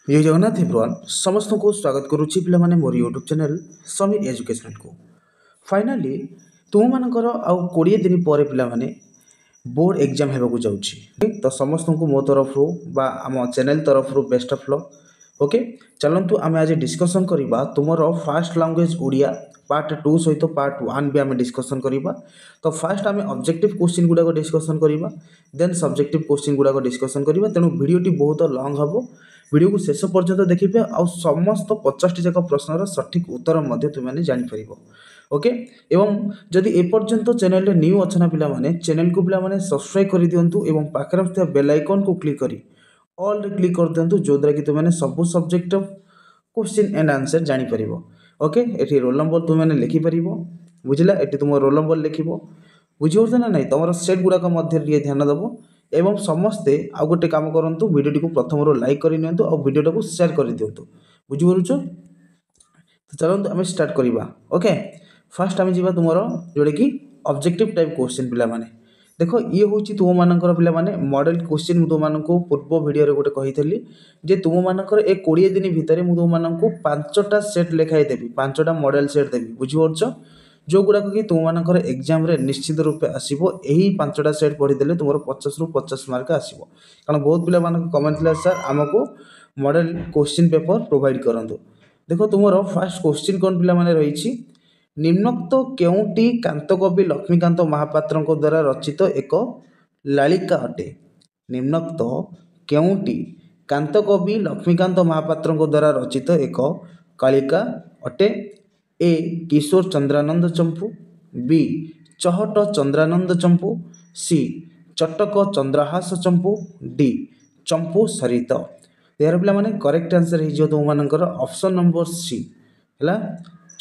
जय जगन्नाथ एवरीवन समस्त को स्वागत करुच्ची पे मोर यूट्यूब चैनल समीर एजुकेशनल को फाइनाली तुम मानकर आउ 20 दिन पर पे बोर्ड एग्जाम होगा जाऊँगी तो समस्त को मो तरफ बा आम चैनल तरफ बेस्ट ऑफ लक ओके चलतु आम आज डिस्कसन करवा तुम फास्ट लैंग्वेज ओडिया पार्ट 2 सहित पार्ट 1 भी आम डिस्कसन करवा तो फास्ट आम ऑब्जेक्टिव क्वेश्चन गुड़ाक डिस्कसन करवा देन सब्जेक्टिव क्वेश्चन गुड़ाक डिस्कसन करवा तेणु वीडियोटी बहुत लॉन्ग हम वीडियो को शेष पर्यंत देखिए आ समस्त 50 जाक प्रश्नर सठिक उत्तर तुमने जापर ओके एवं जदि एपर्यंत चैनल न्यू अच्छा पिला माने चैनल को पिला माने सब्सक्राइब कर दिंतु एवं पाखे बेल आइकन को क्लिक करी ऑल रे क्लिक कर दिंतु जो द्वारा कि तुमने सब सब्जेक्ट क्वेश्चन एंड आंसर जापर ओके ये रोल नंबर तुमने लिखिपर बुझला ये तुम रोल नंबर लिख बुझे ना ना तुम सेट गुड़ाक ध्यान देव एवं समस्ते आउ गोटे काम करूँ वीडियो को प्रथम लाइक करनी और वीडियो को शेयर कर दिंतु बुझीपारुच तो चलते आम स्टार्ट करवा ओके फास्ट आम जा तुम जोटा कि ऑब्जेक्टिव टाइप क्वेश्चन पिला माने देखो ये हूँ तुम मानकर पिला माने मॉडल क्वेश्चन तुमको पूर्व वीडियो गोटे कही जे तुम मानकर ए 20 दिन भितर मुझे तुमको 5टा सेट लिखाई देवी 5टा मॉडल सेट देवी बुझीपारुच जो गुड़ाक कि तुम मानकर एग्जाम रे निश्चित रूपे आसो यही 5टा सेट पढ़ीदे तुम 50 ରୁ 50 मार्क आसो कारण बहुत पिला कमेंट था सर आमको मॉडल क्वेश्चन पेपर प्रोवाइड करंतु देखो तुम फास्ट क्वेश्चन कौन पिला माने रही निम्नोक्त केउटी कांतकवि लक्ष्मीकांत महापात्र द्वारा रचित एक लालिका अटे निम्नोक्त केउटी कांतकवि लक्ष्मीकांत महापात्र द्वारा रचित एक कालिका अटे ए किशोर चंद्रानंद चंपू बी चहट चंद्रानंद चंपू सी चटक चंद्रहास चंपू डी चंपू सरित यार पे मैंने करेक्ट आंसर हो तुम मानकर ऑप्शन नंबर सी है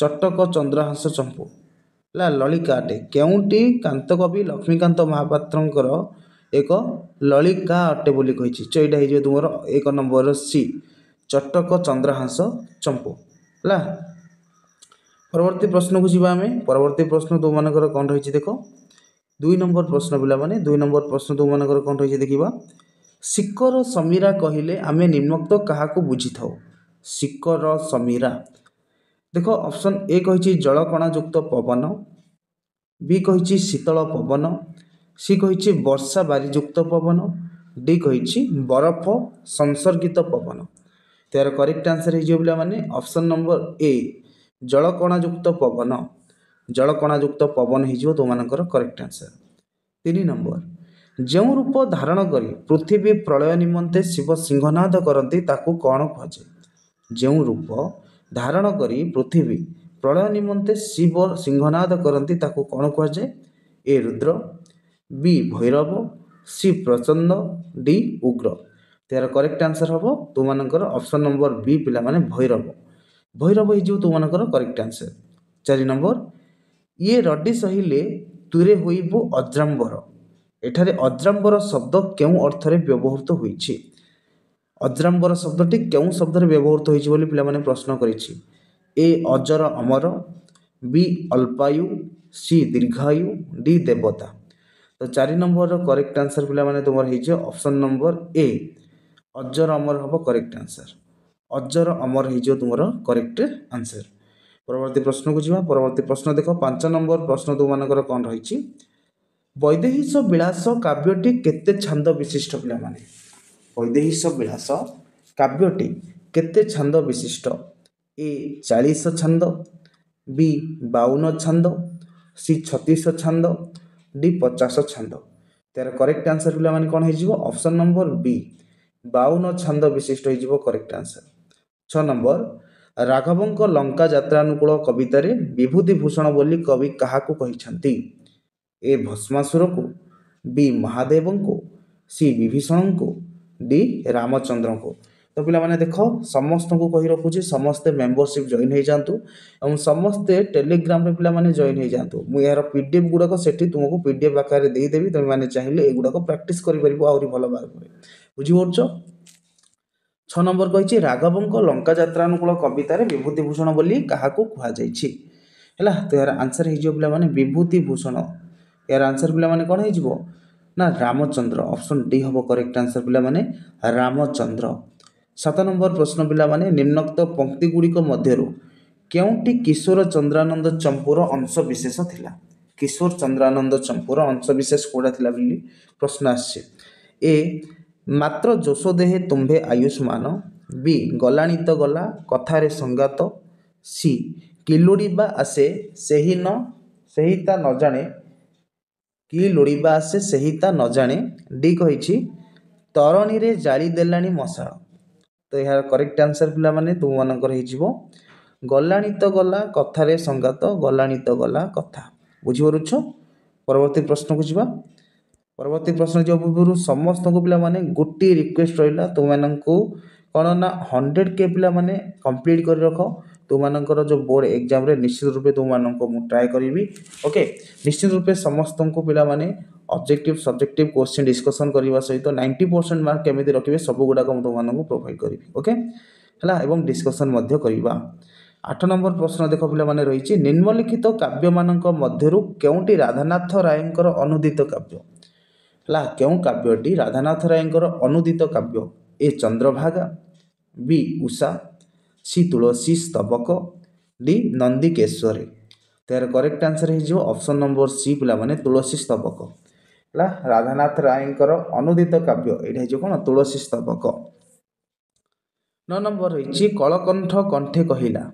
चटक चंद्रहास चंपू है ललिकाटे केउटी कांतकवि लक्ष्मीकांत महापात्र एक ललिका अटे बोली कही यहाँ हो तुम 1 नंबर सी चटक चंद्रहास चंपू है परवर्ती प्रश्न को जीवा आमे परवर्ती प्रश्न तुम मानकर कौन रही देख 2 नंबर प्रश्न पिला माने 2 नंबर प्रश्न तुम मानकर कौन रही देखा शिखर समीरा कहले आमे निम्नोक्त क्या बुझी था शिखर समीरा देख ऑप्शन ए कही जलकणा युक्त पवन बी कही शीतल पवन सी कही वर्षा बारीयुक्त पवन डी कही बरफ संसर्गित पवन तो यार करेक्ट आंसर हो माने ऑप्शन नंबर ए जलकणा युक्त पवन हो तुम मानकर करेक्ट आंसर 3 नंबर जो रूप धारण कर पृथ्वी प्रलय निमंते शिव सिंहनाद करती ताकू कौन कहुए जो रूप धारण करी पृथ्वी प्रलय निमंते शिव सिंहनाद करती ताकू कौन कहुए ए रुद्र बी भैरव सी प्रचंड डी उग्र तो यार करेक्ट आंसर हम तुम मानकर ऑप्शन नंबर बी पिला माने भैरव भैरव हो तुम मानकर करेक्ट आंसर 4 नंबर ये रड्डी सहिले तुरे होइबु अज्राम्बर एठारे अज्राम्बर शब्द केउ अर्थरे व्यवहृत होइछि अज्राम्बर शब्दटी केउ शब्द व्यवहृत होइछि बोली पिला माने प्रश्न करिछि ए अजर अमर बी अल्पायु सी दीर्घायु डी देवता तो 4 नंबर करेक्ट आंसर पिला माने तुमर होइछि ऑप्शन नंबर ए अजर अमर हम करेक्ट आंसर अजर अमर हो तुम करेक्ट आंसर परवर्ती प्रश्न को जीवा परवर्ती प्रश्न देख 5 नंबर प्रश्न तुम मानकर कौन रही वैदेहीश विलास काव्यटी केते छंद विशिष्ट पिला माने वैदेहीश विलास काव्यटी केते छंद विशिष्ट ए 40 छंद बी 52 छंद सी 36 छंद डी 50 छंद तार करेक्ट आंसर पिला माने कौन हो ऑप्शन नंबर बी 52 छंद विशिष्ट हो correct answer 6 number राघवंक Lanka यात्रानुकूल कवितारे Vibhuti Bhushan बोली कवि क्या कहते ए भस्मासुर को बी महादेव को सी विभीषण को डी रामचंद्र को तो पिला माने देख समस्त को कही रखुची समस्ते मेंबरशिप जॉइन हो जातु और समस्ते टेलीग्राम रे पिला माने जॉइन हो जातु मु यार पीडीएफ गुड़ाक सेठी तुमको पीडीएफ आकार दे देबी तुम माने चाहिए एगुड़ाक प्रैक्टिस करि परिबो आउरी भलो भाबरे बुझी पड़छ 6 नंबर कही राघवंक लंका यात्रानुकूल कवितार विभूति भूषण बोली क्या कहला तो यार आंसर हो पे विभूति भूषण यार आंसर पे कौन हो रामचंद्र ऑप्शन डी हम करेक्ट आंसर पे रामचंद्र 7 नंबर प्रश्न पिलामाने निम्नोक्त पंक्ति गुड़िक मध्यरु केउंटी किशोर चंद्रानंद चंपूर अंश विशेष थिला। किशोर चंद्रानंद चंपूर अंश विशेष कोड़ा थिला बोली प्रश्न आछे। ए मात्र जोशो देहे तुम्भे आयुष्मान, बी गलाणी तो गला कथारे संगात, सी कि लोड़ीबा आसे सेही ता न जाने कि लोड़ीबा आसे सेही ता न जाने, डी कहिछि तरणी रे जाली देलाणी मशाल। तो यार करेक्ट आंसर पिला माने तुम मानकर हो गलाणी तो गला कथारे संगात, गलाणी तो गला कथा। बुझीपारुछ। परवर्ती प्रश्न को जीवा। परवर्ती प्रश्न जो पूर्व समस्त को पिला माने गोटे रिक्वेस्ट रहा तुम मानू कौन ना 100K पिला माने कंप्लीट कर रख। तुम मानकर जो बोर्ड एग्जाम रे निश्चित रूपे तुम मानक मु ट्राए करी। ओके निश्चित रूपे समस्त को पिला माने ऑब्जेक्टिव सब्जेक्टिव क्वेश्चन डिस्कशन करने सहित 90% मार्क केमी रखिए सब गुड़ाक तुमको प्रोवाइड करी। ओके है एवं डिस्कसन करवा। 8 नंबर प्रश्न देख पिला माने रही निम्नलिखित काव्य मानक मध्यरु केउंटी राधानाथ रायंकर अनुदित काव्य है। क्यों काव्यटी राधानाथ रायंकर अनुदित काव्य? ए चंद्रभागा, बी उषा, सी तुलसी स्तबक, डी नंदिकेश्वरी। तो यार करेक्ट आंसर हो ऑप्शन नंबर सी पिला माने तुलसी स्तबक है। राधानाथ रायंकर अनुदित काव्य ये कौन तुलसी स्तबक। 9 नंबर रही कलकंठ कंठे कहिला।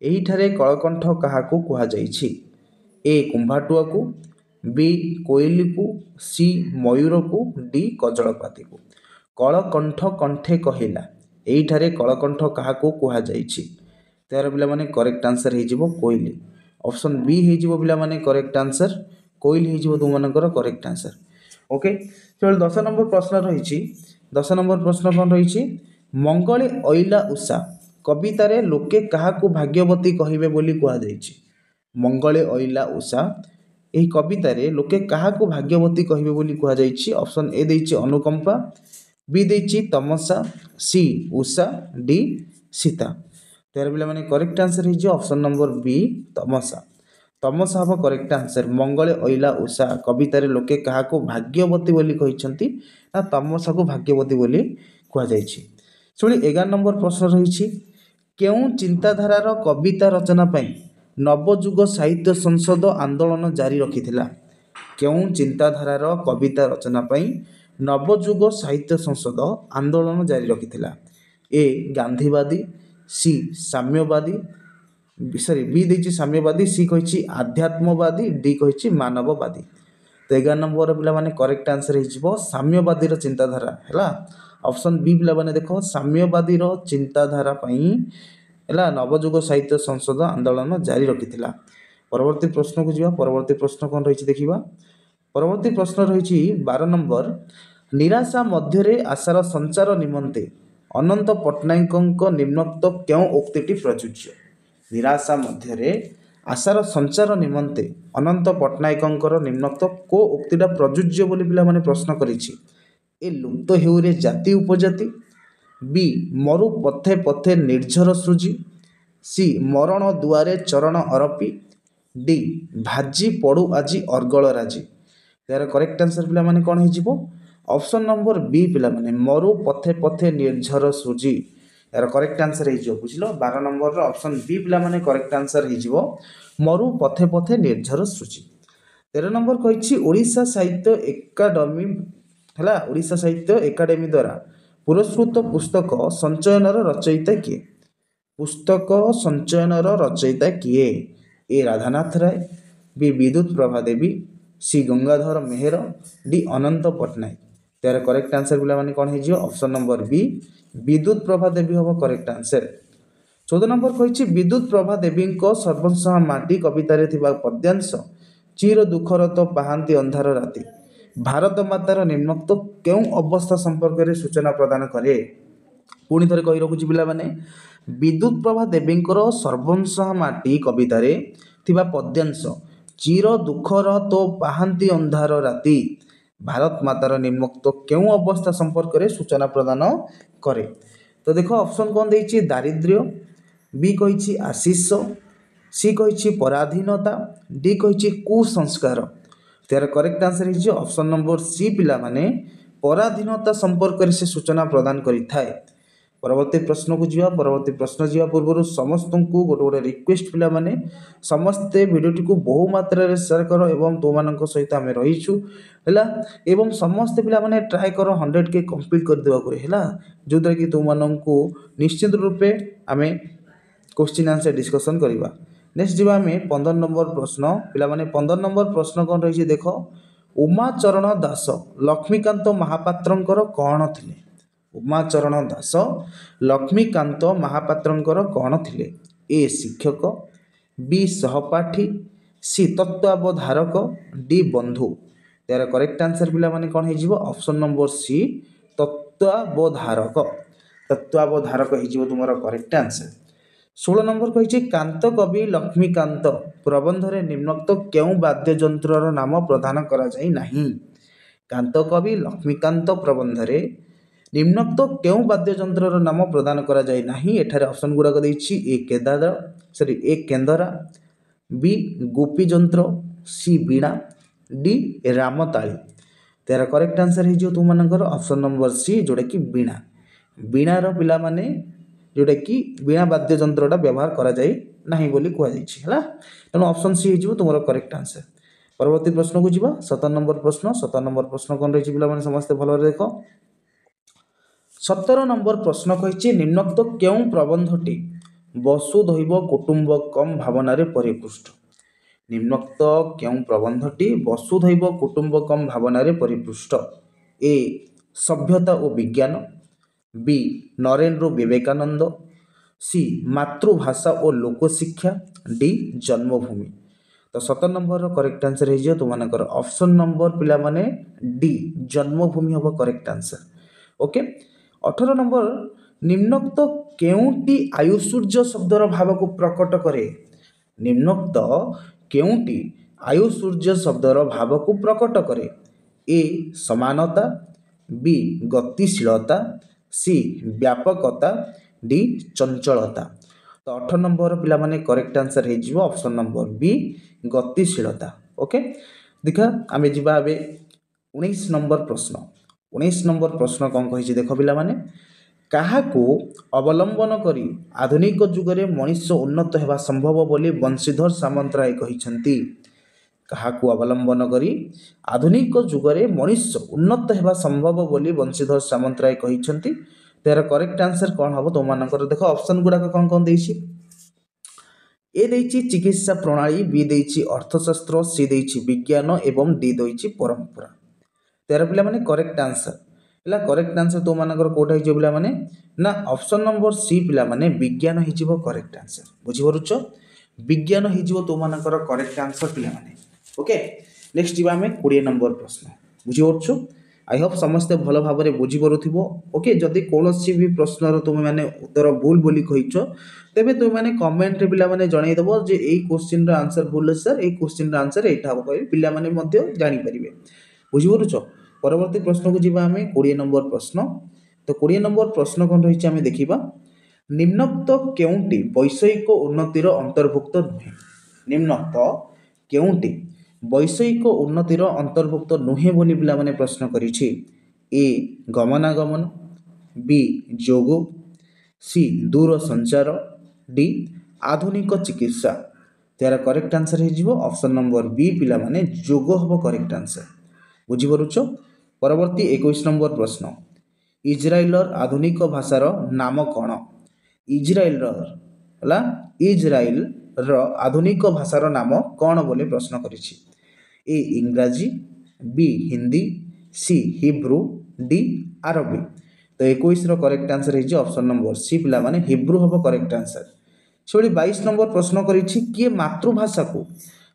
एहिठारे कलकंठ काहाकू कुहा जाइछि? ए कुंभाटुआ को, बी कोइली को, सी मयूर को, डी कजलपाती को। कलकंठ कंठे कहिला एहिठारे कलकंठ काहाकू कुहा जाइछि? तो यार पिला माने करेक्ट आंसर हो कोइली। ऑप्शन बी हो पिला माने करेक्ट आंसर कोइली हो तुम मानकर करेक्ट आंसर। ओके चलो 10 नंबर प्रश्न रही। 10 नंबर प्रश्न कौन रही? मंगले अइला उषा कवितारे लोके काहाकू भाग्यवती कहिबे बोली कुहा जाइछि? मंगले अइला उषा एही कवितारे लोके काहाकू भाग्यवती कहिबे बोली कुहा जाइछि? ऑप्शन ए देइछि अनुकंपा, बी देइछि तमसा, सी उषा, डी सीता। तेरे पिला माने करेक्ट आंसर हो ऑप्शन नंबर बी तमसा। तमसा हम करेक्ट आंसर। मंगले अइला उषा कवितारे लोके काहाकू भाग्यवती बोली कहिसंती ना तमसा को भाग्यवती बोली कुहा जाइछि। शुणी 11 नंबर प्रश्न रही केउं चिंताधारार कविता रचना पाई नवजुग साहित्य संसद आंदोलन जारी रखिथिला? केउं चिंताधारार कविता रचना पाई नवजुग साहित्य संसद आंदोलन जारी रखिथिला? ए गांधीवादी, सी साम्यवादी, सॉरी बी देछि साम्यवादी, सी कहिछि आध्यात्मवादी, डी कहिछि मानववादी। तो 11 नंबर पिला माने करेक्ट आंसर हो साम्यवादी चिंताधारा है। ऑप्शन बी पिला माने देखो साम्यवादी चिंताधारा पई है नवजुग साहित्य संसद आंदोलन जारी रखिथिला। परवर्ती प्रश्न को जीवा। परवर्ती प्रश्न कौन रही देखिबा। परवर्ती प्रश्न रही 12 नंबर निराशा मध्यरे आशार संचार निमंते अनंत पट्टनायक निम्नोक्त क्यों उक्तिटी प्रযোज्य? निराशा मध्यरे आशार संचार निमंते अनंत पट्टनायक निम्नोक्त को उक्तिटा प्रযোज्य बोली पिला माने प्रश्न करिछि? ए लुप्त हेउरे जाति उपजाति, बी मरु पथे पथे निर्झर सृजी, सी मरण दुआरे चरण अरपी, डी भाजी पड़ू आजी अर्गल राजी। यार करेक्ट आंसर पिला माने कौन हो? ऑप्शन नंबर बी पिला माने मरु पथे पथे निर्झर सृजी। यार करेक्ट आंसर हो बुझल 12 नंबर ऑप्शन बी पिला माने करेक्ट आंसर हो मरु पथे पथे निर्झर सृजी। 13 नंबर कही ओडिशा साहित्य एकाडेमी है। ओडिशा साहित्य एकाडेमी द्वारा पुरस्कृत पुस्तक संचयनर रचयिता किए? पुस्तक संचयनर रचयिता किए? ए राधानाथ राय, बी विद्युत प्रभा देवी, सी गंगाधर मेहर, डी अनंत पट्टनायक। यार करेक्ट आंसर पिला माने कौन हो? ऑप्शन नंबर बी विद्युत प्रभा देवी हम करेक्ट आंसर। 14 नंबर कही विद्युत प्रभा देवी सर्वस्व माटी कवितारे थिबा पद्यांश चिर दुखर तो पाहांती अंधार राति भारत मातार निम्नोक्त क्यों अवस्था संपर्क में सूचना प्रदान करे? पुणी थे कही रखुची पिला माने विद्युत प्रभा देवी सर्वंश माटी कवितारे थिबा पद्यांश चिर दुखर तो पाहांती अंधार राति भारत मातार निम्नोक्त क्यों अवस्था संपर्क में सूचना प्रदान करे? तो देख ऑप्शन कौन देछि? दारिद्र्य, बी कही आशीष, सी कही पराधीनता, डी कही कुसंस्कार। त्यार करेक्ट आंसर हो ऑप्शन नंबर सी पिला माने पराधीनता संपर्क से सूचना प्रदान करिथाए। परवर्ती प्रश्न को जीवा परवर्ती प्रश्न जीवा पूर्व समस्त को गोटे गोटे रिक्वेस्ट पिला माने समस्ते वीडियोटी को बहु मात्रा रे शेयर करो एवं तो मानक सहित आम रहीछु हैला एवं समस्त पिला माने ट्राई करो 100K कंप्लीट कर देवा करे हैला जो द्वारा कि तो मानक निश्चित रूपे आमे क्वेश्चन आंसर डिस्कशन करवा नेक्स्ट जीवा आमे 15 नंबर प्रश्न पिला माने 15 नंबर प्रश्न कोन रही देखो उमाचरण दास लक्ष्मीकांत महापात्रंकर कौन थिले उमाचरण दास लक्ष्मीकांत महापात्रंकर कौन थिले ए शिक्षक बी सहपाठी सी तत्वावधारक डी बंधु यार करेक्ट आंसर पिला माने कौन हो ऑप्शन नंबर सी तत्वावधारक तत्वावधारक हो तुम करेक्ट आंसर 16 नंबर कही कांत कवि लक्ष्मीकांत प्रबंध रे निम्नोक्त केउ वाद्ययंत्र नाम प्रदान करा जाई नाही कांत कवि लक्ष्मीकांत प्रबंध रे निम्नोक्त केउ वाद्ययंत्र नाम प्रदान करा जाई नाही एठारे ऑप्शन गुडाक देछि ए केंदरा बी गोपी यंत्र सी बीणा डी रामताली तेरा करेक्ट आंसर हो तुम मानकर ऑप्शन नंबर सी जोड़ा कि बीणा बीणार पिला माने जोटा कि बीणा वाद्य यंत्रटा व्यवहार करा जाई नाही बोली कुआ जाइछि हला तेणु ऑप्शन सी हो तुम करेक्ट आंसर परवर्ती प्रश्न को जीवा 17 नंबर प्रश्न कोन रही पिला माने समस्त भलो देख 17 नंबर प्रश्न कही निम्नोक्त केउ प्रबंधटी वसुधैव कुटुंबकम भावना रे परिपुष्ट निम्नोक्त केउ प्रबंधटी वसुधैव कुटुंबकम भावना रे परिपुष्ट ए सभ्यता और विज्ञान बी नरेंद्र विवेकानंद सी मातृभाषा और लोकशिक्षा डी जन्मभूमि तो 17 नंबर करेक्ट आंसर हो तुमकर ऑप्शन नंबर पिला माने डी जन्मभूमि हम करेक्ट आंसर ओके 18 नंबर निम्नोक्त केउटी आयुसूर्य शब्दर भाव को प्रकट करे निम्नोक्त केउटी आयुसूर्य शब्दर भाव को प्रकट करे ए समानता बी गतिशीलता सी व्यापकता डी चंचलता तो 18 नंबर पिला माने करेक्ट आंसर हो ऑप्शन नंबर बी गतिशीलता ओके देखा आमे जिबा बे 19 नंबर प्रश्न कौन कही देख पिला माने काहाकू अवलंबन करी आधुनिक जुगरे मनुष्य उन्नत हेबा संभव बोली बंशीधर सामंतराय कहिसंती काहाकू अवलंबन करी आधुनिक जुगरे मनुष्य उन्नत हेबा संभव बोली बंशीधर सामंतराय कहिसंती तेरा करेक्ट आंसर कौन हम तुम मानकर देख ऑप्शन गुड़ाक कौन कौन देछि ए देछि चिकित्सा प्रणाली बी देछि अर्थशास्त्र सी देछि विज्ञान एवं डी देछि परंपरा तेरा पिला माने करेक्ट आंसर पिला करेक्ट आंसर तुम मानकर कोटा हिजो पिला माने ना ऑप्शन नंबर सी पिला माने विज्ञान हिजो करेक्ट आंसर बुझि परुछ विज्ञान हिजो तुम मानकर करेक्ट आंसर पिला माने ओके नेक्स्ट जीवा हमें 20 नंबर प्रश्न बुझि परुछ आई होप समस्ते भल भाव में बुझीपरुव ओके जदि कौन भी प्रश्नर तुम मैंने उत्तर भूल बोली कहीच तेरे तुम मैंने कमेंट रे पिला माने जनईदेव जे यही क्वेश्चन आंसर भूल है सर यही क्वेश्चन आंसर यहाँ हम कह पिला माने जापर बुझीपरुच परवर्ती प्रश्न को जीवा आम 20 नंबर प्रश्न तो 20 नंबर प्रश्न कौन रही आम देखा निम्नोक्त केउंटी वैषयिक उन्नतिर अंतर्भुक्त नुहे निम्नोक्त केउंटी वैषयिक उन्नतिर अंतर्भुक्त नुहे बोली पिला माने प्रश्न करिछि ए गमनागमन बी जोग सी दूर संचार डी आधुनिक चिकित्सा तेरा करेक्ट आंसर हो ऑप्शन नंबर बी पिला माने जोग हम करेक्ट आंसर बुझी परुछ परवर्ती 21 नंबर प्रश्न इजराइलर आधुनिक भाषार नाम कौन इजराइल आधुनिक भाषार नाम कौन बोले प्रश्न करिछि ए इंग्राजी बी हिंदी सी हिब्रू डी आरबी तो 21 करेक्ट आंसर हो ऑप्शन नंबर सी पिला माने हिब्रू हम करेक्ट आंसर से 22 नंबर प्रश्न करिछि किए मातृभाषा को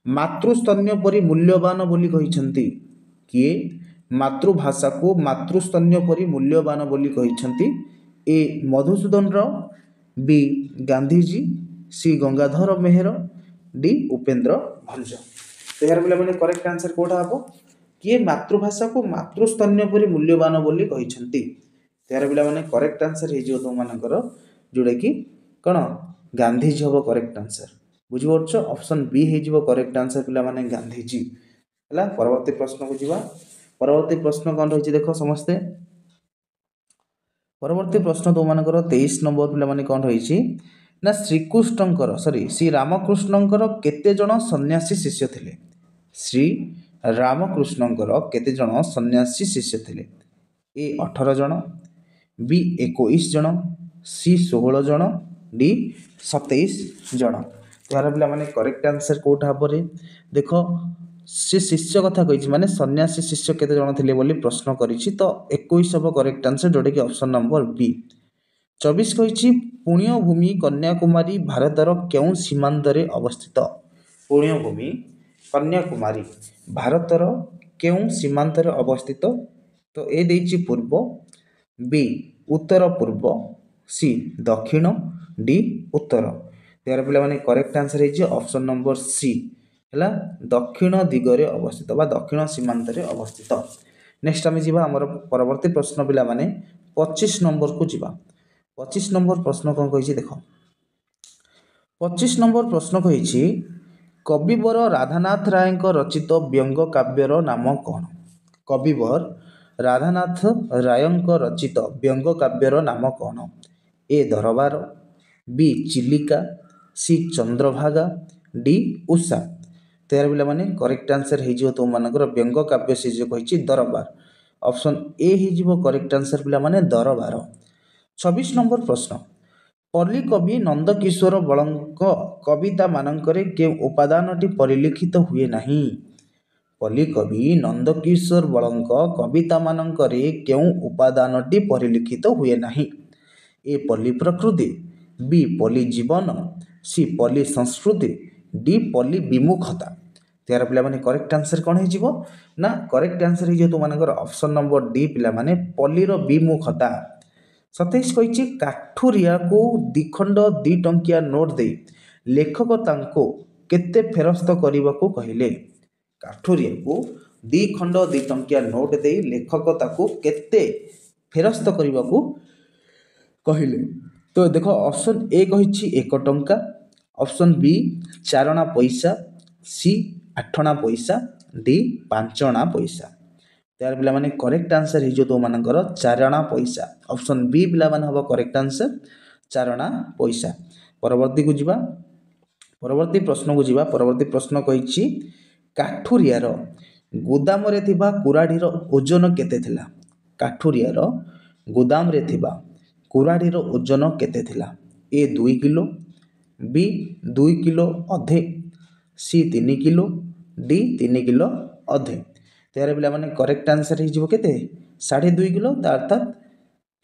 मातृस्तन्य परि मूल्यवान बोली कहिसंती किए मातृभाषा को मातृस्तन्य परि मूल्यवान बोली कहिसंती ए मधुसूदन राव बी गांधीजी सी गंगाधर मेहर डी उपेंद्र भंज तो यार पिला माने करेक्ट आंसर कोटा हम किए मातृभाषा को मातृस्तन्य परि मूल्यवान बोली कहिसंती तो यार पिला माने करेक्ट आंसर हो तुम मानकर जोड़ा कि कौन गांधीजी हम करेक्ट आंसर बुझीपरुछ ऑप्शन बी हो करेक्ट आंसर पिला माने गांधीजी है परवर्ती प्रश्न को जीवा परवर्ती प्रश्न कौन रही देख समस्ते ପରବର୍ତ୍ତୀ ପ୍ରଶ୍ନ ତୁମମାନଙ୍କର 23 ନମ୍ବର ପିଲାମାନେ କ'ଣ ରହିଛି ନା ଶ୍ରୀ ରାମକୃଷ୍ଣଙ୍କର କେତେ ଜଣ ସନ୍ନ୍ୟାସୀ ଶିଷ୍ୟ ଥିଲେ? ଶ୍ରୀ ରାମକୃଷ୍ଣଙ୍କର କେତେ ଜଣ ସନ୍ନ୍ୟାସୀ ଶିଷ୍ୟ ଥିଲେ? ଏ 18 ଜଣ, ବି 21 ଜଣ, ସି 16 ଜଣ, ଡି 27 ଜଣ। ଏହାର ପିଲାମାନେ କରେକ୍ଟ ଆନ୍ସର କେଉଁଟା ହବରେ? ଦେଖ ସେ ଶିଷ୍ୟ କଥା କହିଛି ମାନେ ସନ୍ନ୍ୟାସୀ ଶିଷ୍ୟ କେତେ ଜଣ ଥିଲେ ବୋଲି ପ୍ରଶ୍ନ କରିଛି, ତ 21 ହେବ କରେକ୍ଟ ଆନ୍ସର, ଯେଉଁଟାକି ଅପସନ୍ ନମ୍ବର ବି। 24 କହିଛି ପୁଣ୍ୟଭୂମି କନ୍ୟାକୁମାରୀ ଭାରତର କେଉଁ ସୀମାନ୍ତରେ ଅବସ୍ଥିତ? ପୁଣ୍ୟଭୂମି କନ୍ୟାକୁମାରୀ ଭାରତର କେଉଁ ସୀମାନ୍ତରେ ଅବସ୍ଥିତ? ତ ଏ ଦେଇଛି ପୂର୍ବ, ବି ଉତ୍ତର ପୂର୍ବ, ସି ଦକ୍ଷିଣ, ଡି ଉତ୍ତର। ଏହାର ପିଲାମାନେ କରେକ୍ଟ ଆନ୍ସର ହେଇଛି ଅପସନ୍ ନମ୍ବର ସି, ହେଲା ଦକ୍ଷିଣ ଦିଗରେ ଅବସ୍ଥିତ ବା ଦକ୍ଷିଣ ସୀମାନ୍ତରେ ଅବସ୍ଥିତ। ନେକ୍ସଟ ଆମେ ଯିବା ଆମର ପରବର୍ତ୍ତୀ ପ୍ରଶ୍ନ ପିଲାମାନେ 25 ନମ୍ବରକୁ ଯିବା। 25 ନମ୍ବର ପ୍ରଶ୍ନ କ'ଣ କହିଛି ଦେଖ। 25 ନମ୍ବର ପ୍ରଶ୍ନ କହିଛି କବିବର ରାଧାନାଥ ରାୟଙ୍କ ରଚିତ ବ୍ୟଙ୍ଗ କାବ୍ୟର ନାମ କ'ଣ? କବିବର ରାଧାନାଥ ରାୟଙ୍କ ରଚିତ ବ୍ୟଙ୍ଗ କାବ୍ୟର ନାମ କ'ଣ? ଏ ଦରବାର, ବି ଚିଲିକା, ସି ଚନ୍ଦ୍ରଭାଗା, ଡି ଉଷା। ତେର ପିଲାମାନେ କରେକ୍ଟ ଆନ୍ସର ହେଇଯିବ ତୁମମାନଙ୍କର ବ୍ୟଙ୍ଗ କାବ୍ୟ ସେ ଯେଉଁ କହିଛି ଦରବାର। ଅପସନ୍ ଏ ହେଇଯିବ କରେକ୍ଟ ଆନ୍ସର ପିଲାମାନେ ଦରବାର। 26 ନମ୍ବର ପ୍ରଶ୍ନ ପଲ୍ଲୀ କବି ନନ୍ଦକିଶୋର ବଳଙ୍କ କବିତାମାନଙ୍କରେ କେଉଁ ଉପାଦାନଟି ପରିଲିଖିତ ହୁଏ ନାହିଁ? ପଲ୍ଲୀ କବି ନନ୍ଦକିଶୋର ବଳଙ୍କ କବିତାମାନଙ୍କରେ କେଉଁ ଉପାଦାନଟି ପରିଲିଖିତ ହୁଏ ନାହିଁ? ଏ ପଲ୍ଲୀ ପ୍ରକୃତି, ବି ପଲ୍ଲୀ ଜୀବନ, ସି ପଲ୍ଲୀ ସଂସ୍କୃତି, ଡି ପଲ୍ଲୀ ବିମୁଖତା। ତେର ପିଲାମାନେ କରେକ୍ଟ ଆନ୍ସର କ'ଣ ହେଇଯିବ ନା କରେକ୍ଟ ଆନ୍ସର ହେଇଯିବ ତୁମମାନଙ୍କର ଅପସନ୍ ନମ୍ବର ଡି ପିଲାମାନେ ପଲ୍ଲୀର ବିମୁଖତା। 27 କହିଛି କାଠୁରିଆକୁ 2 ଖଣ୍ଡ 2 ଟଙ୍କିଆ ନୋଟ୍ ଦେଇ ଲେଖକ ତାଙ୍କୁ କେତେ ଫେରସ୍ତ କରିବାକୁ କହିଲେ? କାଠୁରିଆକୁ 2 ଖଣ୍ଡ 2 ଟଙ୍କିଆ ନୋଟ୍ ଦେଇ ଲେଖକ ତାକୁ କେତେ ଫେରସ୍ତ କରିବାକୁ କହିଲେ? ତ ଦେଖ ଅପସନ୍ ଏ କହିଛି 1 ଟଙ୍କା, ଅପସନ୍ ବି 4 ଅଣା ପଇସା, ସି 8 ଅଣା ପଇସା, ଡି 5 ଅଣା ପଇସା। ତାର ପିଲାମାନେ କରେକ୍ଟ ଆନ୍ସର ହେଇଯିବ ତୁମମାନଙ୍କର 4 ଅଣା ପଇସା। ଅପସନ୍ ବି ପିଲାମାନେ ହେବ କରେକ୍ଟ ଆନ୍ସର 4 ଅଣା ପଇସା। ପରବର୍ତ୍ତୀକୁ ଯିବା, ପରବର୍ତ୍ତୀ ପ୍ରଶ୍ନକୁ ଯିବା। ପରବର୍ତ୍ତୀ ପ୍ରଶ୍ନ କହିଛି କାଠୁରିଆର ଗୋଦାମରେ ଥିବା କୁରାଢ଼ୀର ଓଜନ କେତେ ଥିଲା? କାଠୁରିଆର ଗୋଦାମରେ ଥିବା କୁରାଢ଼ୀର ଓଜନ କେତେ ଥିଲା? ଏ 2 କିଲୋ, ବି 2 କିଲୋ ଅଧେ, ସି 3 କିଲୋ, ଡି 3 କିଲୋ ଅଧେ। ତେର ପିଲାମାନେ କରେକ୍ଟ ଆନ୍ସର ହେଇଯିବ କେତେ? 2.5 କିଲୋ, ତା ଅର୍ଥାତ୍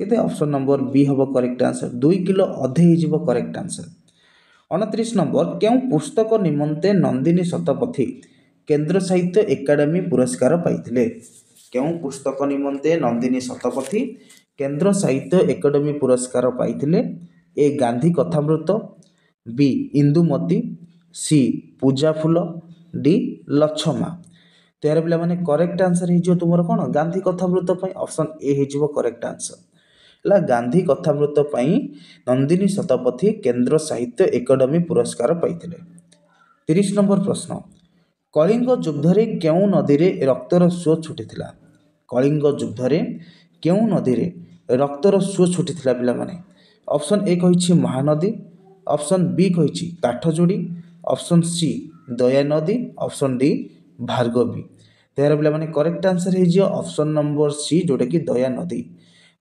କେତେ? ଅପସନ୍ ନମ୍ବର ବି ହେବ କରେକ୍ଟ ଆନ୍ସର 2 କିଲୋ ଅଧେ ହେଇଯିବ କରେକ୍ଟ ଆନ୍ସର। 29 ନମ୍ବର କେଉଁ ପୁସ୍ତକ ନିମନ୍ତେ ନନ୍ଦିନୀ ଶତପଥୀ କେନ୍ଦ୍ର ସାହିତ୍ୟ ଏକାଡେମୀ ପୁରସ୍କାର ପାଇଥିଲେ? କେଉଁ ପୁସ୍ତକ ନିମନ୍ତେ ନନ୍ଦିନୀ ଶତପଥୀ କେନ୍ଦ୍ର ସାହିତ୍ୟ ଏକାଡେମୀ ପୁରସ୍କାର ପାଇଥିଲେ? ଏ ଗାନ୍ଧୀ କଥାମୃତ, ବି ଇନ୍ଦୁମତୀ, ସି ପୂଜା ଫୁଲ, ଡି ଲଛମା। ତେର ପିଲାମାନେ କରେକ୍ଟ ଆନ୍ସର ହେଇଯିବ ତୁମର କ'ଣ? ଗାନ୍ଧୀ କଥାମୃତ ପାଇଁ ଅପସନ୍ ଏ ହେଇଯିବ କରେକ୍ଟ ଆନ୍ସର, ହେଲା ଗାନ୍ଧୀ କଥାମୃତ ପାଇଁ ନନ୍ଦିନୀ ଶତପଥୀ କେନ୍ଦ୍ର ସାହିତ୍ୟ ଏକାଡେମୀ ପୁରସ୍କାର ପାଇଥିଲେ। 30 ନମ୍ବର ପ୍ରଶ୍ନ କଳିଙ୍ଗ ଯୁଦ୍ଧରେ କେଉଁ ନଦୀରେ ରକ୍ତର ସୁଅ ଛୁଟିଥିଲା? କଳିଙ୍ଗ ଯୁଦ୍ଧରେ କେଉଁ ନଦୀରେ ରକ୍ତର ସୁଅ ଛୁଟିଥିଲା ପିଲାମାନେ? ଅପସନ୍ ଏ କହିଛି ମହାନଦୀ, ଅପସନ୍ ବି କହିଛି Kathajodi, option C Dayanadi, option D Bhargavi. ତେର ପିଲାମାନେ କରେକ୍ଟ ଆନ୍ସର ହେଇଯିବ ଅପସନ୍ ନମ୍ବର ସି, ଯେଉଁଟାକି ଦୟାନଦୀ।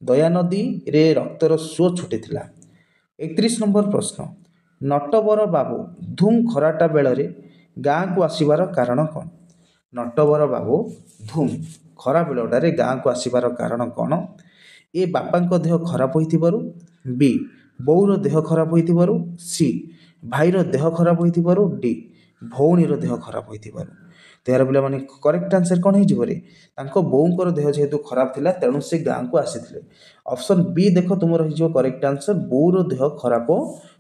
ଦୟାନଦୀରେ ରକ୍ତର ସୁଅ ଛୁଟିଥିଲା। 31 ନମ୍ବର ପ୍ରଶ୍ନ ନଟବର ବାବୁ ଧୁମ୍ ଖରାଟା ବେଳରେ ଗାଁକୁ ଆସିବାର କାରଣ କ'ଣ? ନଟବର ବାବୁ ଧୁମ୍ ଖରା ବେଳଟାରେ ଗାଁକୁ ଆସିବାର କାରଣ କ'ଣ? ଏ ବାପାଙ୍କ ଦେହ ଖରାପ ହୋଇଥିବାରୁ, ବି ବୋଉର ଦେହ ଖରାପ ହୋଇଥିବାରୁ, ସି ଭାଇର ଦେହ ଖରାପ ହୋଇଥିବାରୁ, ଡି ଭଉଣୀର ଦେହ ଖରାପ ହୋଇଥିବାରୁ। ତେର ପିଲାମାନେ କରେକ୍ଟ ଆନ୍ସର କ'ଣ ହେଇଯିବ ରେ? ତାଙ୍କ ବୋଉଙ୍କର ଦେହ ଯେହେତୁ ଖରାପ ଥିଲା ତେଣୁ ସେ ଗାଁକୁ ଆସିଥିଲେ। ଅପସନ୍ ବି ଦେଖ ତୁମର ହେଇଯିବ କରେକ୍ଟ ଆନ୍ସର ବୋଉର ଦେହ ଖରାପ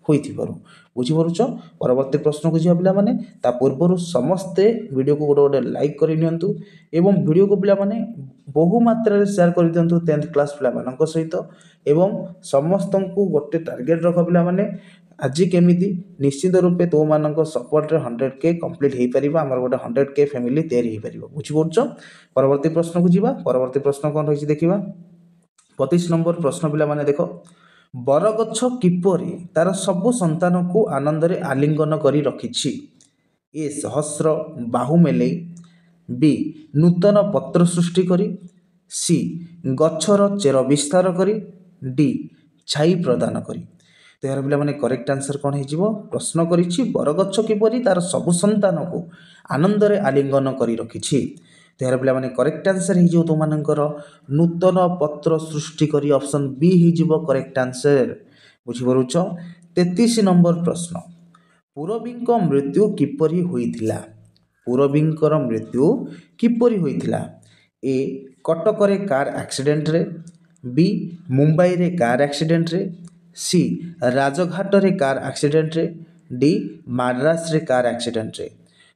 ହୋଇଥିବାରୁ। ବୁଝିପାରୁଛ? ପରବର୍ତ୍ତୀ ପ୍ରଶ୍ନକୁ ଯିବା ପିଲାମାନେ। ତା ପୂର୍ବରୁ ସମସ୍ତେ ଭିଡ଼ିଓକୁ ଗୋଟେ ଲାଇକ୍ କରିନିଅନ୍ତୁ ଏବଂ ଭିଡ଼ିଓକୁ ପିଲାମାନେ ବହୁ ମାତ୍ରାରେ ସେୟାର କରିଦିଅନ୍ତୁ 10th କ୍ଲାସ୍ ପିଲାମାନଙ୍କ ସହିତ ଏବଂ ସମସ୍ତଙ୍କୁ ଗୋଟେ ଟାର୍ଗେଟ୍ ରଖ ପିଲାମାନେ ଆଜି କେମିତି ନିଶ୍ଚିତ ରୂପେ ତୁମମାନଙ୍କ ସପୋର୍ଟରେ 100K କମ୍ପ୍ଲିଟ୍ ହୋଇପାରିବ, ଆମର ଗୋଟେ 100K ଫ୍ୟାମିଲି ତିଆରି ହୋଇପାରିବ। ବୁଝିପାରୁଛ? ପରବର୍ତ୍ତୀ ପ୍ରଶ୍ନକୁ ଯିବା। ପରବର୍ତ୍ତୀ ପ୍ରଶ୍ନ କ'ଣ ରହିଛି ଦେଖିବା। 25 ନମ୍ବର ପ୍ରଶ୍ନ ପିଲାମାନେ ଦେଖ, ବରଗଛ କିପରି ତାର ସବୁ ସନ୍ତାନକୁ ଆନନ୍ଦରେ ଆଲିଙ୍ଗନ କରି ରଖିଛି? ଏ ସହସ୍ର ବାହୁ ମେଲେଇ, ବି ନୂତନ ପତ୍ର ସୃଷ୍ଟି କରି, ସି ଗଛର ଚେର ବିସ୍ତାର କରି, ଡି ଛାଇ ପ୍ରଦାନ କରି। ତ ଏହାର ପିଲାମାନେ କରେକ୍ଟ ଆନ୍ସର କ'ଣ ହେଇଯିବ? ପ୍ରଶ୍ନ କରିଛି ବରଗଛ କିପରି ତାର ସବୁ ସନ୍ତାନକୁ ଆନନ୍ଦରେ ଆଲିଙ୍ଗନ କରି ରଖିଛି। ତ ଏହାର ପିଲାମାନେ କରେକ୍ଟ ଆନ୍ସର ହେଇଯିବ ତୁମମାନଙ୍କର ନୂତନ ପତ୍ର ସୃଷ୍ଟି କରି। ଅପସନ୍ ବି ହେଇଯିବ କରେକ୍ଟ ଆନ୍ସର। ବୁଝିପାରୁଛ? 33 ନମ୍ବର ପ୍ରଶ୍ନ, ପୂରବୀଙ୍କ ମୃତ୍ୟୁ କିପରି ହୋଇଥିଲା? ପୂରବୀଙ୍କର ମୃତ୍ୟୁ କିପରି ହୋଇଥିଲା? ଏ କଟକରେ କାର୍ ଆକ୍ସିଡେଣ୍ଟରେ, ବି ମୁମ୍ବାଇରେ କାର୍ ଆକ୍ସିଡେଣ୍ଟରେ, ସି ରାଜଘାଟରେ କାର୍ ଆକ୍ସିଡେଣ୍ଟରେ, ଡି ମାଡ୍ରାସରେ କାର୍ ଆକ୍ସିଡେଣ୍ଟରେ।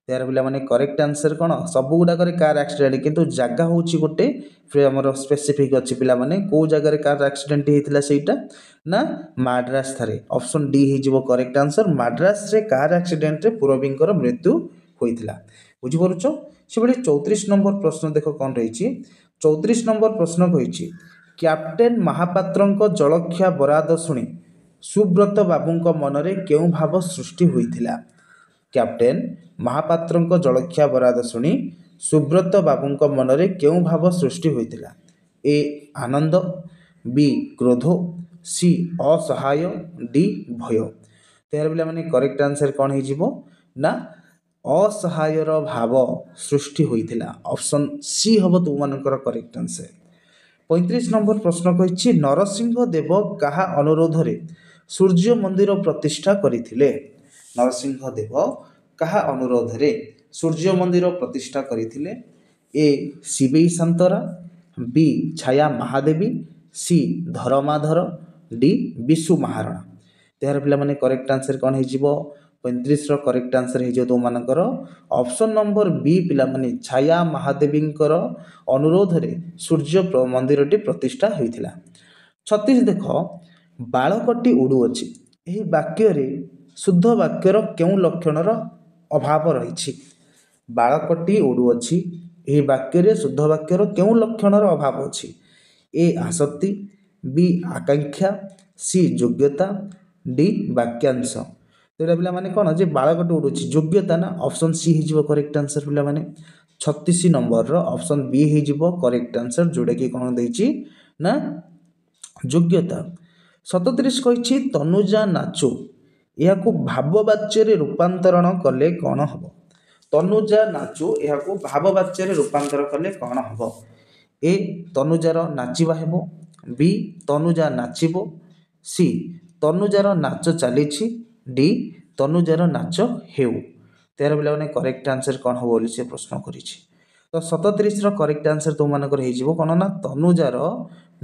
ଏହାର ପିଲାମାନେ କରେକ୍ଟ ଆନ୍ସର କ'ଣ? ସବୁଗୁଡ଼ାକରେ କାର୍ ଆକ୍ସିଡେଣ୍ଟ, କିନ୍ତୁ ଜାଗା ହେଉଛି ଗୋଟେ ଆମର ସ୍ପେସିଫିକ୍ ଅଛି ପିଲାମାନେ। କେଉଁ ଜାଗାରେ କାର୍ ଆକ୍ସିଡେଣ୍ଟ ହେଇଥିଲା ସେଇଟା ନା ମାଡ୍ରାସ ଠାରେ। ଅପସନ୍ ଡି ହେଇଯିବ କରେକ୍ଟ ଆନ୍ସର। ମାଡ୍ରାସରେ କାର୍ ଆକ୍ସିଡେଣ୍ଟରେ ପୂରବୀଙ୍କର ମୃତ୍ୟୁ ହୋଇଥିଲା। ବୁଝିପାରୁଛ? ସେଭଳି 34 ନମ୍ବର ପ୍ରଶ୍ନ ଦେଖ କ'ଣ ରହିଛି। 34 ନମ୍ବର ପ୍ରଶ୍ନ କହିଛି, କ୍ୟାପ୍ଟେନ୍ ମହାପାତ୍ରଙ୍କ ଜଳଖିଆ ବରାଦ ଶୁଣି ସୁବ୍ରତ ବାବୁଙ୍କ ମନରେ କେଉଁ ଭାବ ସୃଷ୍ଟି ହୋଇଥିଲା? କ୍ୟାପ୍ଟେନ୍ ମହାପାତ୍ରଙ୍କ ଜଳଖିଆ ବରାଦ ଶୁଣି ସୁବ୍ରତ ବାବୁଙ୍କ ମନରେ କେଉଁ ଭାବ ସୃଷ୍ଟି ହୋଇଥିଲା? ଏ ଆନନ୍ଦ, ବି କ୍ରୋଧ, ସି ଅସହାୟ, ଡି ଭୟ। ତ ଏହାର ପିଲାମାନେ କରେକ୍ଟ ଆନ୍ସର କ'ଣ ହେଇଯିବ ନା ଅସହାୟର ଭାବ ସୃଷ୍ଟି ହୋଇଥିଲା। ଅପସନ୍ ସି ହେବ ତୁମମାନଙ୍କର କରେକ୍ଟ ଆନ୍ସର। 35 ନମ୍ବର ପ୍ରଶ୍ନ କହିଛି, ନରସିଂହ ଦେବ କାହା ଅନୁରୋଧରେ ସୂର୍ଯ୍ୟ ମନ୍ଦିର ପ୍ରତିଷ୍ଠା କରିଥିଲେ? ନରସିଂହ ଦେବ କାହା ଅନୁରୋଧରେ ସୂର୍ଯ୍ୟ ମନ୍ଦିର ପ୍ରତିଷ୍ଠା କରିଥିଲେ? ଏ ଶିବେଇ ସାନ୍ତରା, ବି ଛାୟା ମହାଦେବୀ, ସି ଧରମାଧର, ଡି ବିଶୁ ମହାରଣା। ଏହାର ପିଲାମାନେ କରେକ୍ଟ ଆନ୍ସର କ'ଣ ହେଇଯିବ? 35ର କରେକ୍ଟ ଆନ୍ସର ହେଇଯିବ ତୁମମାନଙ୍କର ଅପସନ୍ ନମ୍ବର ବି ପିଲାମାନେ, ଛାୟା ମହାଦେବୀଙ୍କର ଅନୁରୋଧରେ ସୂର୍ଯ୍ୟ ମନ୍ଦିରଟି ପ୍ରତିଷ୍ଠା ହୋଇଥିଲା। 36 ଦେଖ, ବାଳକଟି ଉଡ଼ୁଅଛି, ଏହି ବାକ୍ୟରେ ଶୁଦ୍ଧ ବାକ୍ୟର କେଉଁ ଲକ୍ଷଣର ଅଭାବ ରହିଛି? ବାଳକଟି ଉଡ଼ୁଅଛି, ଏହି ବାକ୍ୟରେ ଶୁଦ୍ଧ ବାକ୍ୟର କେଉଁ ଲକ୍ଷଣର ଅଭାବ ଅଛି? ଏ ଆସକ୍ତି, ବି ଆକାଂକ୍ଷା, ସି ଯୋଗ୍ୟତା, ଡି ବାକ୍ୟାଂଶ। ଏଇଟା ପିଲାମାନେ କ'ଣ ଯେ ବାଳକଟି ଉଡ଼ୁଛି ଯୋଗ୍ୟତା ନା? ଅପସନ୍ ସି ହେଇଯିବ କରେକ୍ଟ ଆନ୍ସର ପିଲାମାନେ। 36 ନମ୍ବରର ଅପସନ୍ ବି ହେଇଯିବ କରେକ୍ଟ ଆନ୍ସର, ଯେଉଁଟାକି କ'ଣ ଦେଇଛି ନା ଯୋଗ୍ୟତା। 37 କହିଛି, ତନୁଜା ନାଚୁ, ଏହାକୁ ଭାବବାଚ୍ୟରେ ରୂପାନ୍ତରଣ କଲେ କ'ଣ ହେବ? ତନୁଜା ନାଚୁ ଏହାକୁ ଭାବବାଚ୍ୟରେ ରୂପାନ୍ତର କଲେ କ'ଣ ହେବ? ଏ ତନୁଜାର ନାଚିବା ହେବ, ବି ତନୁଜା ନାଚିବ, ସି ତନୁଜାର ନାଚ ଚାଲିଛି, ଡି ତନୁଜାର ନାଚ ହେଉ। ତେର ପିଲାମାନେ କରେକ୍ଟ ଆନ୍ସର କ'ଣ ହେବ ବୋଲି ସେ ପ୍ରଶ୍ନ କରିଛି। ତ 37ର କରେକ୍ଟ ଆନ୍ସର ତୁମମାନଙ୍କର ହେଇଯିବ କ'ଣ ନା ତନୁଜାର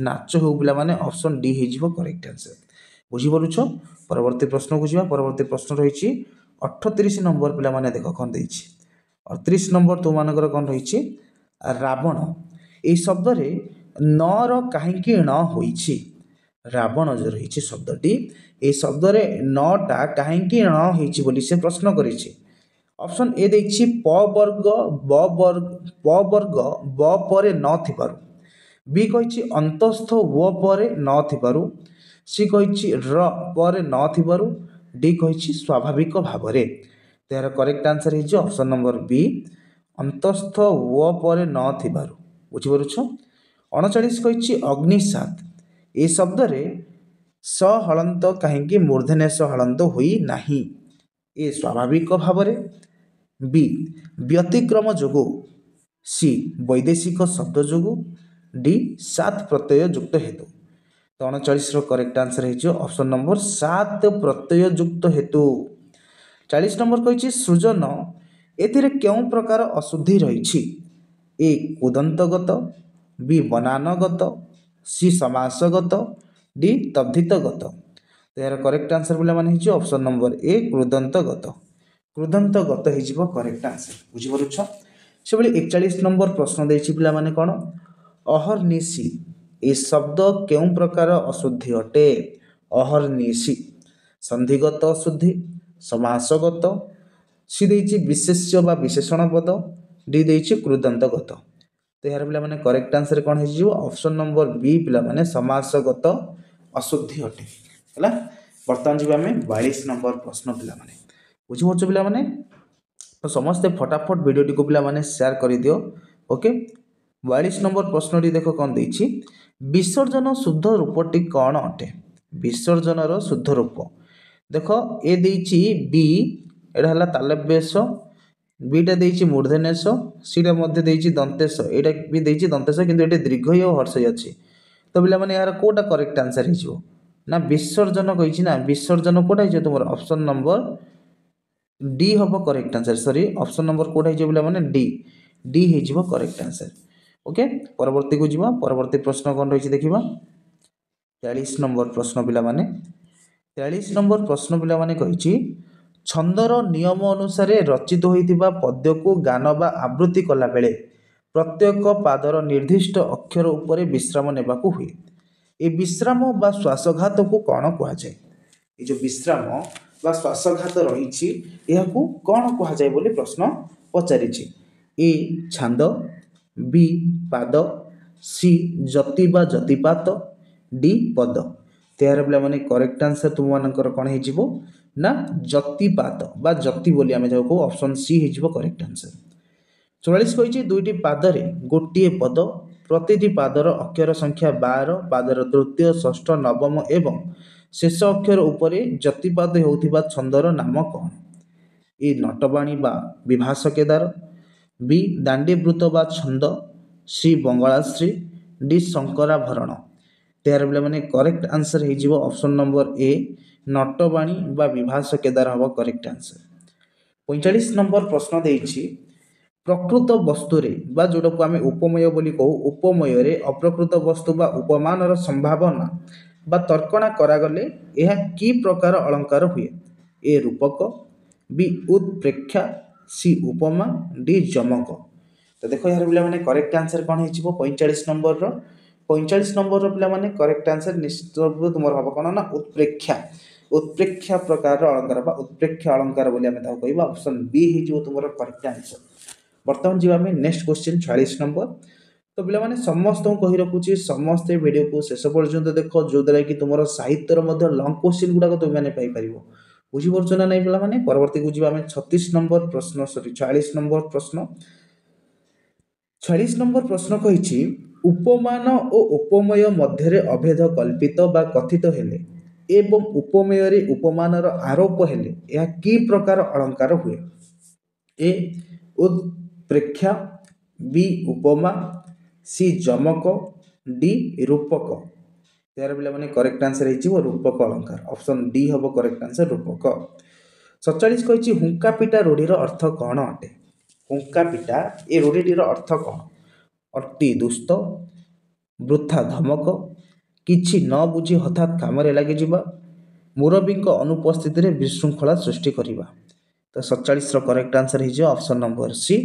ନାଚ ହେଉ ପିଲାମାନେ। ଅପସନ୍ ଡି ହେଇଯିବ କରେକ୍ଟ ଆନ୍ସର। ବୁଝିପାରୁଛ? ପରବର୍ତ୍ତୀ ପ୍ରଶ୍ନକୁ ଯିବା। ପରବର୍ତ୍ତୀ ପ୍ରଶ୍ନ ରହିଛି 38 ନମ୍ବର ପିଲାମାନେ ଦେଖ କ'ଣ ଦେଇଛି। 38 ନମ୍ବର ତୁମମାନଙ୍କର କ'ଣ ରହିଛି? ରାବଣ, ଏହି ଶବ୍ଦରେ ନର କାହିଁକି ଣ ହୋଇଛି? ରାବଣ ଯେଉଁ ରହିଛି ଶବ୍ଦଟି, ଏହି ଶବ୍ଦରେ ନଟା କାହିଁକି ଣ ହେଇଛି ବୋଲି ସେ ପ୍ରଶ୍ନ କରିଛି। ଅପସନ୍ ଏ ଦେଇଛି ପ ବର୍ଗ ବ ପରେ ନ ଥିବାରୁ, ବି କହିଛି ଅନ୍ତସ୍ଥ ଓ ପରେ ନ ଥିବାରୁ, ସି କହିଛି ର ପରେ ନ ଥିବାରୁ, ଡି କହିଛି ସ୍ୱାଭାବିକ ଭାବରେ। ତ ଏହାର କରେକ୍ଟ ଆନ୍ସର ହେଇଛି ଅପସନ୍ ନମ୍ବର ବି, ଅନ୍ତସ୍ଥ ଓ ପରେ ନ ଥିବାରୁ। ବୁଝିପାରୁଛ? 39 କହିଛି ଅଗ୍ନିସାତ, ଏହି ଶବ୍ଦରେ ସ ହଳନ୍ତ କାହିଁକି ମୂର୍ଦ୍ଧନ୍ୟ ସ ହଳନ୍ତ ହୋଇ ନାହିଁ? ଏ ସ୍ୱାଭାବିକ ଭାବରେ, ବି ବ୍ୟତିକ୍ରମ ଯୋଗୁଁ, ସି ବୈଦେଶିକ ଶବ୍ଦ ଯୋଗୁଁ, ଡି ସାତ ପ୍ରତ୍ୟୟ ଯୁକ୍ତ ହେତୁ। ତ 39ର କରେକ୍ଟ ଆନ୍ସର ହେଇଯିବ ଅପସନ୍ ନମ୍ବର ସାତ ପ୍ରତ୍ୟୟ ଯୁକ୍ତ ହେତୁ। 40 ନମ୍ବର କହିଛି ସୃଜନ, ଏଥିରେ କେଉଁ ପ୍ରକାର ଅଶୁଦ୍ଧି ରହିଛି? ଏ କୁଦନ୍ତଗତ, ବି ବନାନଗତ, ସି ସମାସଗତ, ଡି ତଦ୍ଧିତଗତ। ତ ଏହାର କରେକ୍ଟ ଆନ୍ସର ପିଲାମାନେ ହେଇଯିବ ଅପସନ୍ ନମ୍ବର ଏ କୃଦନ୍ତଗତ। କୃଦନ୍ତଗତ ହେଇଯିବ କରେକ୍ଟ ଆନ୍ସର। ବୁଝିପାରୁଛ? ସେଭଳି 41 ନମ୍ବର ପ୍ରଶ୍ନ ଦେଇଛି ପିଲାମାନେ କ'ଣ? ଅହର୍ନିଶି, ଏ ଶବ୍ଦ କେଉଁ ପ୍ରକାର ଅଶୁଦ୍ଧି ଅଟେ? ଅହର୍ନିଶି ସନ୍ଧିଗତ ଅଶୁଦ୍ଧି, ସମାସଗତ, ସି ଦେଇଛି ବିଶେଷ୍ୟ ବା ବିଶେଷଣ ପଦ, ଡି ଦେଇଛି କୃଦନ୍ତଗତ। तो यार पे करेक्ट आंसर कौन हो ऑप्शन नंबर बी पे समासगत अशुद्धि अटे है। बर्तमान जी आम 42 नंबर प्रश्न पे बुझीपार पे तो समस्ते फटाफट भिडियो को पे सेयार कर दियो। ओके 42 नंबर प्रश्नटी देख कौन देछि विसर्जन शुद्ध रूपटी कौन अटे विसर्जन शुद्ध रूप देख ए देछि बी एटा हला तालव्यस बीटा देछि मूर्धन्यस सीटा मध्य देछि दंतेश एटा भी देछि दंतेश किंतु एटे दीर्घ और हर्षय अछि तो पिला माने यार कोटा करेक्ट आंसर हिजो ना विसर्जन कहिछि ना विसर्जन कोटा हिजो तुमर ऑप्शन नंबर डी हम correct answer sorry option number कोटा हिजो पिला माने डी डी हिजो करेक्ट आंसर। ओके परवर्ती को जीवा परवर्ती प्रश्न कौन रही देखा 43 नंबर प्रश्न पिला माने 43 नंबर प्रश्न पिला माने कहिछि छंदर नियम अनुसार रचित होइतिबा पद्य को गान बा आवृत्ति कला बेले प्रत्येक पादर निर्दिष्ट अक्षर उपरे विश्राम नेबाकू हुए ए विश्राम बा श्वासघात को कौन कह जाए ये जो विश्राम बा श्वासघात रही कौन कह जाए बोली प्रश्न पचारि ए छांद बी पाद सी जति बा जतिपात डी पद तेर पे मैंने करेक्ट आंसर तुम मानकर कौन हो ना जतिपात बा जति बोली आम जाऊ ऑप्शन सी हो करेक्ट आंसर। 44 कही दुईटी पादरे गोटे पद प्रतिटी पादर अक्षर संख्या 12 पादर तृतीय षष्ठ नवम एवं शेष अक्षर उपरे जतिपात होउथिबा छंदर नाम कौन ए नटवाणी बा विभास केदार बी दांडीवृत बा छंद सी बंगलाश्री डी शंकराभरण तेर पे मैंने करेक्ट आंसर हो ऑप्शन नंबर ए नटवाणी बा विभास केदार हम करेक्ट आंसर। 45 नंबर प्रश्न देछि प्रकृत वस्तुरे बा जोटा को आम उपमय बोली कहू उपमय रे अप्रकृत वस्तु बा उपमानर संभावना बा तर्कणा करागले यह की प्रकार अलंकार हुए ए रूपक बी उत्प्रेक्षा सी उपमा डी जमक तो देखो यार पे मैंने करेक्ट आंसर कौन हो 45 नंबर 45 नंबर पे मैंने करेक्ट आंसर निश्चित रूप तुम हम कौन ना उत्प्रेक्षा उत्प्रेक्षा प्रकार अलंकार बा उत्प्रेक्षा अलंकार बोली आम कह ऑप्शन बी हो तुम करेक्ट आंसर। बर्तमान जी आम नेक्स्ट क्वेश्चन 46 नंबर तो पे समस्त कही रखुच्छी समस्ते वीडियो को शेष पर्यंत देख जो द्वारा कि तुम साहित्यर लंग क्वेश्चन गुड़ाक तुमने पाइपर बुझीपार ना नहीं पे परवर्ती को जी आम 36 नंबर प्रश्न सॉरी 46 नंबर प्रश्न 46 नंबर प्रश्न कही उपमान और उपमय मध्य अभेद कल्पित बा कथित हेले एवं उपमय रे उपमानर आरोप हेले यह की प्रकार अलंकार हुए ए उत्प्रेक्षा बी उपमा सी जमक डी रूपक तेर पे मैंने करेक्ट आंसर हो रूपक अलंकार ऑप्शन डी हम करेक्ट आंसर रूपक। 47 कही हुंका पिटा रूढ़ीर अर्थ कौन अटे हुंका पिटा ए रूढ़ीटीर अर्थ कौन अति दुस्त वृथा धमक किछि न बुझी हठात काम लगी मुरबी अनुपस्थित विशृंखला सृष्टि करवा तो 47 करेक्ट आंसर हो ऑप्शन नंबर सी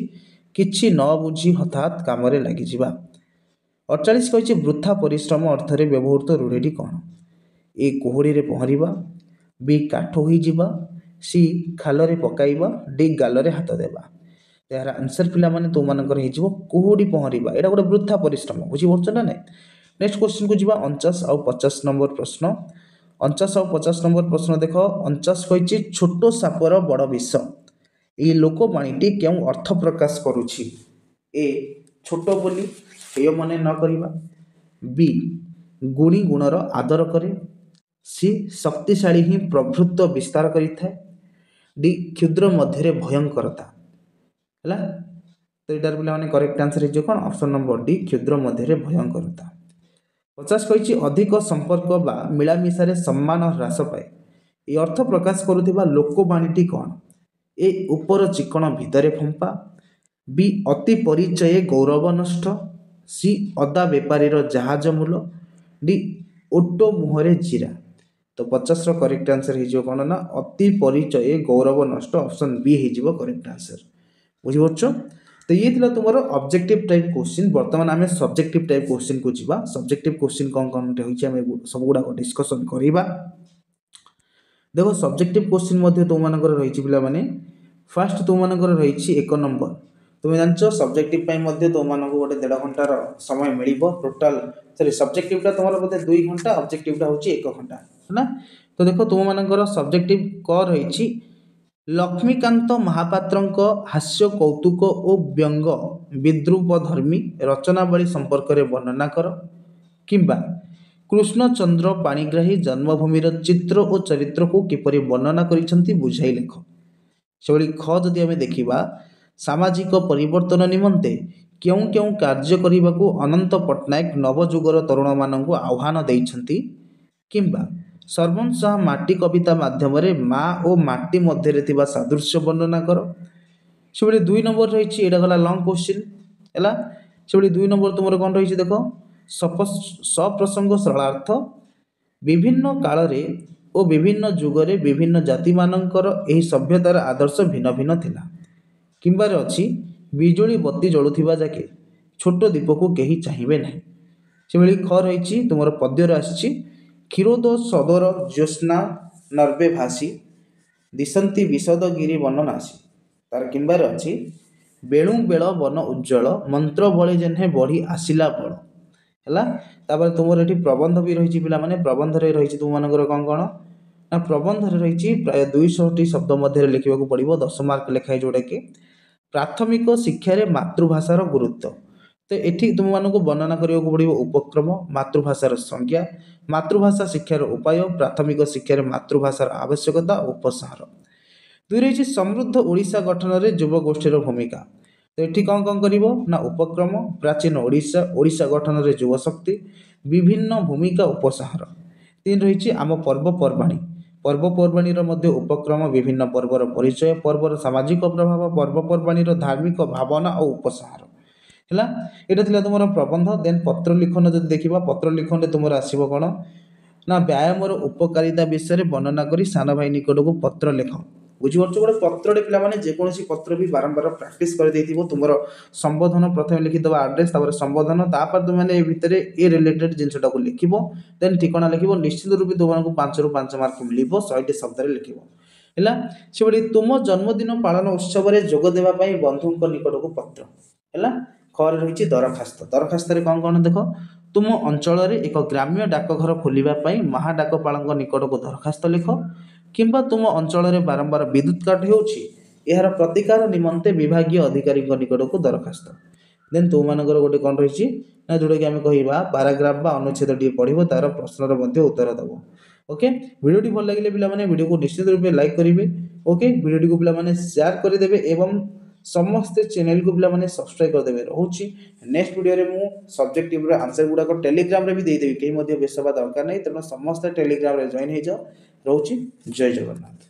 किछि न बुझी हठात काम लगी 48 कही वृथा परिश्रम अर्थ में व्यवहृत रूढ़ी कौन ए कुहुड़ी रे पहरिबा बी काठ होइजिबा सी खाल पकाइबा डी गाल हाथ देवा यार आंसर पे तुमर हो कुहुड़ी पहरिबा यहाँ गोटे वृथा परिश्रम बुझीपार ना ना। नेक्स्ट क्वेश्चन को जी 49 और 50 नंबर प्रश्न 49 और 50 नंबर प्रश्न देख 49 कही छोट सापर बड़ विष ये लोकवाणी क्यों अर्थ प्रकाश करुछि ए छोट बोली हेय मन न करिबा बी गुणी गुणर आदर करे सी शक्तिशाली ही प्रभुत्व विस्तार करिथाए डी क्षुद्र मध्य भयंकरता है तो यार पे मैंने करेक्ट आंसर हो कौन ऑप्शन नंबर डी क्षुद्र मध्य भयंकरता। 50 कही अधिक संपर्क बा मिलामिशारे सम्मान ह्रास पाए ये अर्थ प्रकाश करुवा लोकवाणी कौन ए ऊपर चिकण भितरे फंपा बी अति परिचय गौरव नष्ट सी अदा बेपारीर जहाज मूल डी ओटो मुहरे जीरा तो 50 करेक्ट आंसर हो कौन ना अति परिचय गौरव नष्ट ऑप्शन बी हो करेक्ट आंसर बुझीपार। तो ये थी तुम ऑब्जेक्टिव टाइप क्वेश्चन बर्तमान आम सब्जेक्टिव टाइप क्वेश्चन को जीवा सब्जेक्टिव क्वेश्चन कौन कौन हो सब गुड़ाक डिस्कसन करवा देख सब्जेक्टिव क्वेश्चन तुम रही पे फास्ट तुम रही 1 नंबर तुम जान सब्जेक्टिव तुम मानक गोटे 1.5 घंटार समय मिल टोटाल सॉरी सब्जेक्टिवटा तुम बोधे 2 घंटा ऑब्जेक्टिवटा हूँ 1 घंटा है ना। तो देख तुम मानकर सब्जेक्टिव क रही लक्ष्मीकांत महापात्र हास्य कौतुक और व्यंग विद्रूप धर्मी रचनावली संपर्क में वर्णना कर किंबा कृष्णचंद्र पाणिग्राही जन्मभूमिर चित्र और चरित्र को किपरि वर्णना करिसेंती बुझाई लेख। से ख जदि आम देखा सामाजिक परिवर्तन निमंते क्यों क्यों कार्य करने को अनंत पट्टनायक नवजुगर तरुण मानक आह्वान देइछंती किंबा सर्वंशाह माटी कविता माध्यम माँ और माटी मध्य सादृश्य वर्णना कर। से 2 नंबर रही गला लंग क्वेश्चन है। से 2 नंबर तुम कौन रही देख सप्रसंग सरलार्थ विभिन्न काल और विभिन्न जुगरे विभिन्न जाति मानकर एही सभ्यतार आदर्श भिन्न भिन्न थिला किंबार अच्छी बिजुली बत्ती जलुवा जाके छोट दीप को कहीं चाहिए ना। से ख रही तुम पद्यर आसी क्षीरोद सदर ज्योत्स्ना नर्वे भासी दिशंती विशदगिरी वन नासी तार किंबार अच्छी बेणु बेल वन उज्ज्वल मंत्र बड़े जेन्हे बढ़ी आसिला बल है। तापर तुम ये प्रबंध भी रही पे प्रबंध रही तुम मानकर कौन कौन ना प्रबंध रही प्राय 200 शब्द मध्य लिखा पड़ो 10 मार्क लिखाए जोटा कि प्राथमिक शिक्षार मातृभाषार गुरुत्व। तो ये तुम मानक वर्णना करने को पड़ो उपक्रम मातृभाषार संज्ञा मातृभाषा शिक्षार उपाय प्राथमिक शिक्षार मातृभाषार आवश्यकता उपसार। 2 रही समृद्ध ओडिशा गठन में युवगोष्ठीर भूमिका। तो ये कौन कौन कर ना उपक्रम प्राचीन ओडिशा ओडिशा गठन में युवशक्ति विभिन्न भूमिका उपसार। 3 रही आम पर्वपर्वाणी पर्वपर्वाणी उपक्रम विभिन्न पर्वर परिचय पर्वर सामाजिक प्रभाव पर्वपर्वाणी धार्मिक भावना और उपसार है। यहाँ तुम प्रबंध देन पत्र लिखन जब देखा पत्र लिखन तुम आसो कौन ना व्यायाम उपकारिता विषय वर्णना कर सान भाई निकट को पत्र लिख बुझीपार गोटे पत्रटे पे जेकोसी पत्र भी बारंबार प्राक्ट कर तुम संबोधन प्रथम लिखिदेव आड्रेस संबोधन तापर तुमने भितर ए रिलेटेड जिनटा को लिख देन ठिकना लिख निश्चित रूप तुमको 5 ରୁ 5 मार्क मिल 100टी शब्द लिख है। से तुम जन्मदिन पालन उत्सव में जोग देवाई बंधु निकट को पत्र है। खर रही दरखास्त दरखास्त कौन कौन देख तुम अंचल एक ग्राम्य डाकघर खोलने महाडाकपाल निकट को दरखास्त लिख किंबा तुम अंचल में बारंबार विद्युत काट यार प्रतिकार निमंते विभागीय अधिकारी निकट को दरखास्त। देन तुम मानकर गोटे कौन रही ना जोटा कि आम कह पाराग्राफ अनुच्छेद टी पढ़ो तार प्रश्नर उत्तर दब। ओके वीडियो भल लगे पे वीडियो को निश्चित रूप से लाइक करेंगे। ओके वीडियो को पे शेयर करदे एवं समस्ते चैनल को पे सब्सक्राइब करदे रोचे। नेक्स्ट वीडियो में सब्जेक्टिव आंसर गुड़ाक टेलीग्राम रे भी देदेवी कहीं बेसवा दरकार नहीं तेणु समस्त टेलीग्राम रे जॉइन हो जाओ। रोचे जय जगन्नाथ।